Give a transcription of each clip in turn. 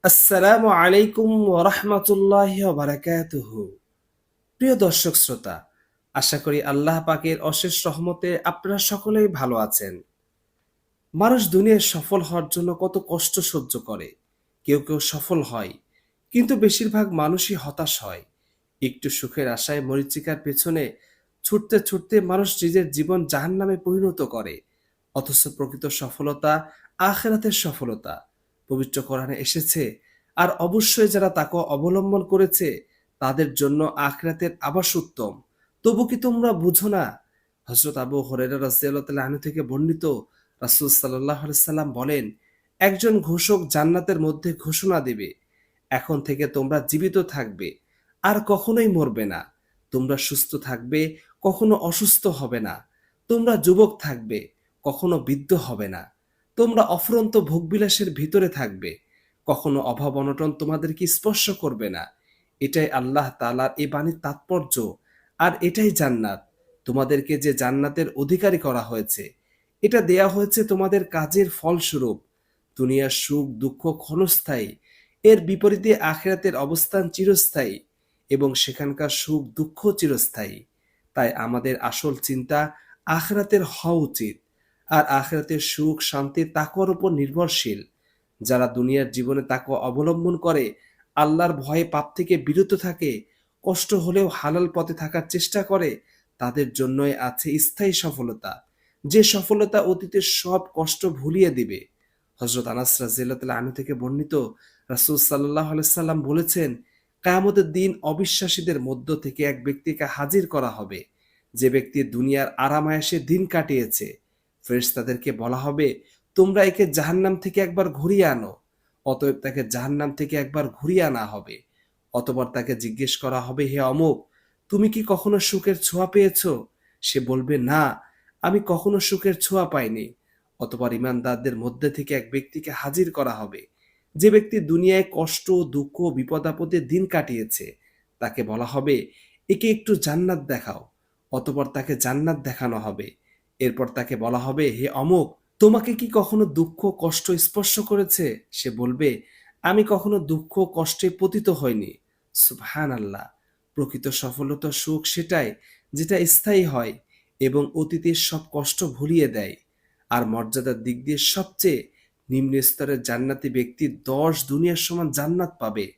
আসসালামু আলাইকুম ওয়া রাহমাতুল্লাহি ওয়া বারাকাতুহু। প্রিয় দর্শক শ্রোতা, আশা করি আল্লাহ পাকের অশেষ রহমতে আপনারা সকলেই ভালো আছেন। মানুষ দুনিয়ায় সফল হওয়ার জন্য কত কষ্ট সহ্য করে। কেউ কেউ সফল হয়, কিন্তু বেশিরভাগ মানুষই হতাশ হয়। একটু সুখের আশায় মরীচিকার পেছনে ছুটতে ছুটতে মানুষ নিজের জীবন জাহান্নামে পরিণত করে। অথচ প্রকৃত সফলতা আখিরাতের সফলতা। পবিত্র কোরআনে এসেছে, আর অবশ্যই যারা তাকে অবলম্বন করেছে তাদের জন্য আখিরাতের আবাস উত্তম। তবু কি তোমরা বুঝো না? হযরত আবু হুরায়রা রাদিয়াল্লাহু তাআলা আনহু থেকে বর্ণিত, রাসূল সাল্লাল্লাহু আলাইহি সাল্লাম বলেন, একজন ঘোষক জান্নাতের মধ্যে ঘোষণা দিবে, এখন থেকে তোমরা জীবিত থাকবে, আর কখনোই মরবে না। তোমরা সুস্থ থাকবে, কখনো অসুস্থ হবে না। তোমরা যুবক থাকবে, কখনো বৃদ্ধ হবে না। তোমরা অফুরন্ত ভোগবিলাসের ভিতরে থাকবে, কখনো অভাব অনটন তোমাদেরকে স্পর্শ করবে না। এটাই আল্লাহ তাআলার এই বাণীর তাৎপর্য, আর এটাই জান্নাত। তোমাদেরকে যে জান্নাতের অধিকারী করা হয়েছে, এটা দেয়া হয়েছে তোমাদের কাজের ফলস্বরূপ। দুনিয়ার সুখ দুঃখ ক্ষণস্থায়ী, এর বিপরীতে আখিরাতের অবস্থান চিরস্থায়ী, এবং সেখানকার সুখ দুঃখ চিরস্থায়ী। তাই আমাদের আসল চিন্তা আখিরাতের হওয়া উচিত, আর আখিরাতের সুখ শান্তি তাকওয়ার উপর নির্ভরশীল। যারা দুনিয়ার জীবনে তাকওয়া অবলম্বন করে, আল্লাহর ভয়ে পাপ থেকে বিরত থাকে, কষ্ট হলেও হালাল পথে থাকার চেষ্টা করে, তাদের জন্যই আছে স্থায়ী সফলতা, যে সফলতা অতীতের সব কষ্ট ভুলিয়ে দিবে। হযরত আনাস রাদিয়াল্লাহু তাআলা আনহু থেকে বর্ণিত, রাসূল সাল্লাল্লাহু আলাইহি সাল্লাম বলেছেন, কিয়ামতের দিন অবিশ্বাসীদের মধ্য থেকে এক ব্যক্তিকে হাজির করা হবে, যে ব্যক্তি দুনিয়ার আরাম-আয়েশে দিন কাটিয়েছে। ফেরেশতাদেরকে বলা হবে, তোমরা একে জাহান্নাম থেকে একবার ঘুরিয়ে আনো। অতএব তাকে জাহান্নাম থেকে একবার ঘুরিয়ে আনা হবে। অতঃপর তাকে জিজ্ঞেস করা হবে, হে অমুক, তুমি কি কখনো সুখের ছোঁয়া পেয়েছো? সে বলবে, না, আমি কখনো সুখের ছোঁয়া পাইনি। অতঃপর ঈমানদারদের মধ্যে থেকে এক ব্যক্তিকে হাজির করা হবে, যে ব্যক্তি দুনিয়ায় কষ্ট দুঃখ বিপদ আপদে দিন কাটিয়েছে। তাকে বলা হবে, একে একটু জান্নাত দেখাও। অতঃপর তাকে জান্নাত দেখানো হবে। এরপর তাকে বলা হবে, হে অমুক, তোমাকে কি কখনো দুঃখ কষ্ট স্পর্শ করেছে? সে বলবে, আমি কখনো দুঃখ কষ্টে পতিত হইনি। সুবহানাল্লাহ! প্রকৃত সফলতা সুখ সেটাই, যেটা স্থায়ী হয় এবং অতীতের সব কষ্ট ভুলিয়ে দেয়। আর মর্যাদার দিক দিয়ে সবচেয়ে নিম্ন স্তরের জান্নাতি ব্যক্তি ১০ দুনিয়ার সমান জান্নাত পাবে।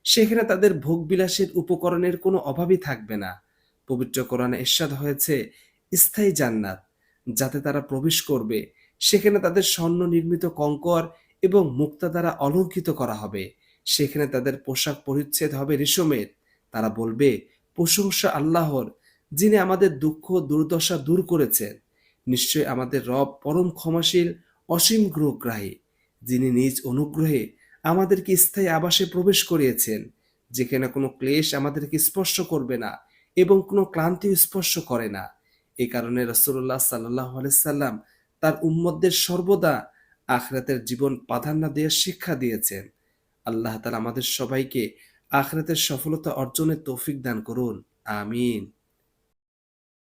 সেখানে তাদের ভোগবিলাসের উপকরণের কোনো অভাবই থাকবে না। পবিত্র কোরআনে ইরশাদ হয়েছে, স্থায়ী জান্নাত, যাতে তারা প্রবেশ করবে, সেখানে তাদের স্বর্ণ নির্মিত কঙ্কর এবং মুক্তা দ্বারা অলঙ্কৃত করা হবে। সেখানে তাদের পোশাক পরিচ্ছদ হবে রেশমের। তারা বলবে, প্রশংসা আল্লাহর, যিনি আমাদের দুঃখ দুর্দশা দূর করেছেন। নিশ্চয়ই আমাদের রব পরম ক্ষমাশীল, অসীম গ্রহগ্রাহী, যিনি নিজ অনুগ্রহে আমাদেরকে স্থায়ী আবাসে প্রবেশ করিয়েছেন, যেখানে কোনো ক্লেশ আমাদেরকে স্পর্শ করবে না এবং কোনো ক্লান্তিও স্পর্শ করে না। এ কারণে রাসূলুল্লাহ সাল্লাল্লাহু আলাইহি সাল্লাম তার উম্মতদের সর্বদা আখিরাতের জীবন প্রাধান্য দেওয়ার শিক্ষা দিয়েছেন। আল্লাহ তাআলা আমাদের সবাইকে আখিরাতের সফলতা অর্জনের তৌফিক দান করুন। আমিন।